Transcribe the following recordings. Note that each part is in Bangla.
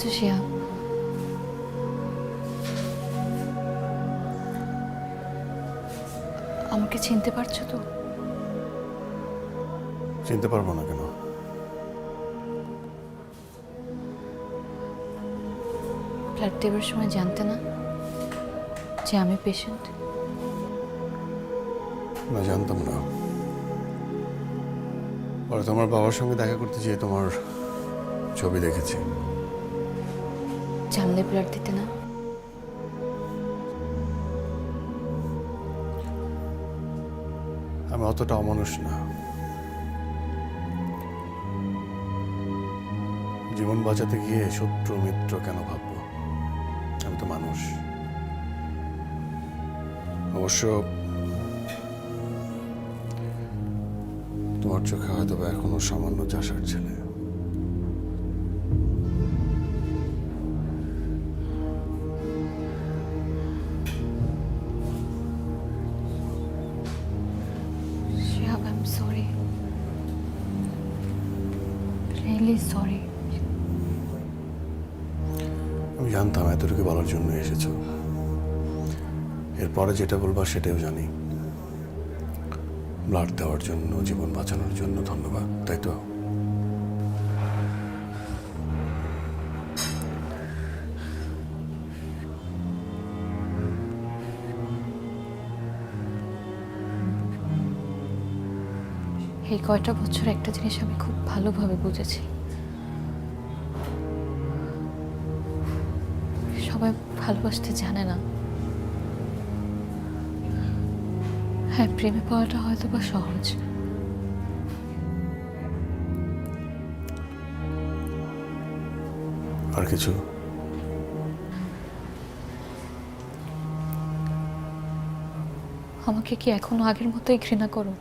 আছো শিয়া? আমাকে চিনতে পারছো তো? চিনতে পারবো না কেন? ব্লাড দেবার সময় জানতে না যে আমি পেশেন্ট? না, জানতাম না। পরে তোমার বাবার সঙ্গে দেখা করতে গিয়ে তোমার ছবি দেখেছি। জানলে ব্লাড দিতে না? আমি অতটা অমানুষ না। জীবন বাঁচাতে গিয়ে শত্রু মিত্র কেন ভাববো? আমি তো মানুষ। অবশ্য তোমার চোখে হয়তো বা এখনো সামান্য চাষার ছেলে। Shihab, I am sorry, really sorry. আমি জানতাম এতটুকু বলার জন্য এসেছো। এরপরে যেটা বলবা সেটাও জানি। ব্লাড দেওয়ার জন্য, জীবন বাঁচানোর জন্য ধন্যবাদ, তাই তো? এই কয়টা বছর একটা জিনিস আমি খুব ভালোভাবে বুঝেছি, সবাই ভালোবাসতে জানে না। হ্যাঁ, প্রেমে পাওয়াটা হয়তো বা সহজ, আর কিছু? আমাকে কি এখনো আগের মতোই ঘৃণা করো?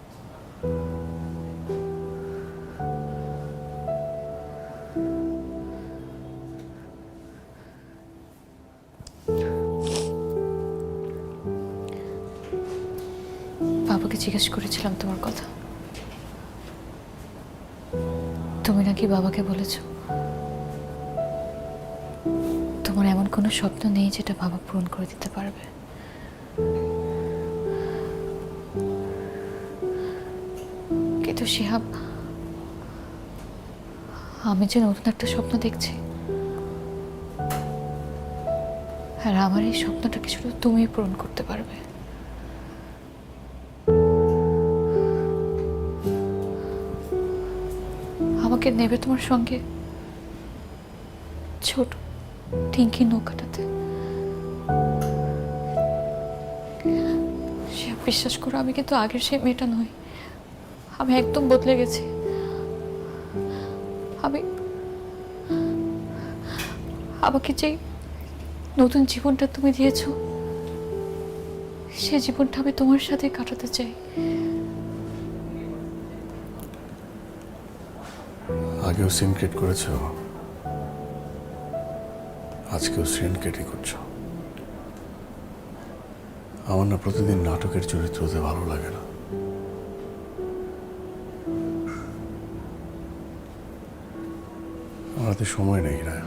বাবাকে জিজ্ঞেস করেছিলাম তোমার কথা। তুমি নাকি বাবাকে বলেছ তোমার এমন কোনো স্বপ্ন নেই যেটা বাবা পূরণ করে দিতে পারবে। কিন্তু শিহাব, আমি যে নতুন একটা স্বপ্ন দেখছি, আর আমার এই স্বপ্নটাকে শুধু তুমিই পূরণ করতে পারবে। আমাকে নেবে তোমার সঙ্গে ছোট টিঙ্কি নৌকাটাতে। সে বিশ্বাস করো, আমি কিন্তু আগের সেই মেয়েটা নই। আমি একদম বদলে গেছি। আমি আমাকে যে নতুন জীবনটা তুমি দিয়েছো, সে জীবনটা আমি তোমার সাথে কাটাতে চাই। আগেও সিন ক্রিয়েট করেছ, আজকেও সিন ক্রিয়েটই করছো। আমার না প্রতিদিন নাটকের চরিত্র হতে ভালো লাগে না। আমার হাতে সময় নেই রায়।